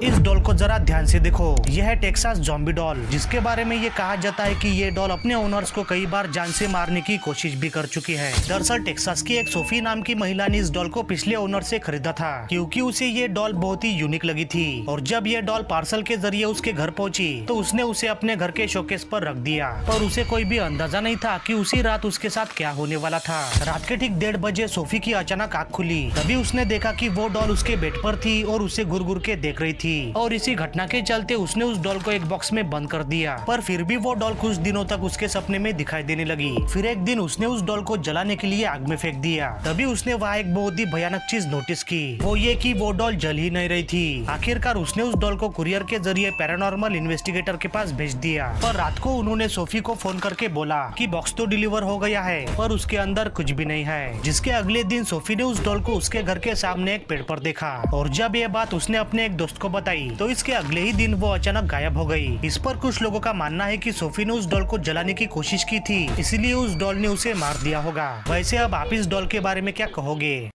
इस डॉल को जरा ध्यान से देखो, यह है टेक्सास ज़ॉम्बी डॉल, जिसके बारे में ये कहा जाता है कि ये डॉल अपने ओनर्स को कई बार जान से मारने की कोशिश भी कर चुकी है। दरअसल टेक्सास की एक सोफी नाम की महिला ने इस डॉल को पिछले ओनर से खरीदा था, क्योंकि उसे ये डॉल बहुत ही यूनिक लगी थी। और जब ये डॉल पार्सल के जरिए उसके घर पहुंची तो उसने उसे अपने घर के शोकेस पर रख दिया, और उसे कोई भी अंदाजा नहीं था कि उसी रात उसके साथ क्या होने वाला था। रात के ठीक 1:30 बजे सोफी की अचानक आँख खुली, तभी उसने देखा कि वो डॉल उसके बेड पर थी और उसे घुर घुर के देख रही थी। और इसी घटना के चलते उसने उस डॉल को एक बॉक्स में बंद कर दिया, पर फिर भी वो डॉल कुछ दिनों तक उसके सपने में दिखाई देने लगी। फिर एक दिन उसने उस डॉल को जलाने के लिए आग में फेंक दिया। तभी उसने वहाँ एक बहुत ही भयानक चीज नोटिस की, वो ये कि वो डॉल जल ही नहीं रही थी। आखिरकार उसने उस डॉल को कुरियर के जरिए पैरानॉर्मल इन्वेस्टिगेटर के पास भेज दिया, पर रात को उन्होंने सोफी को फोन करके बोला कि बॉक्स तो डिलीवर हो गया है, पर उसके अंदर कुछ भी नहीं है। जिसके अगले दिन सोफी ने उस डॉल को उसके घर के सामने एक पेड़ पर देखा, और जब ये बात उसने अपने एक दोस्त को बताई तो इसके अगले ही दिन वो अचानक गायब हो गई। इस पर कुछ लोगों का मानना है कि सोफी ने उस डॉल को जलाने की कोशिश की थी, इसलिए उस डॉल ने उसे मार दिया होगा। वैसे अब आप इस डॉल के बारे में क्या कहोगे?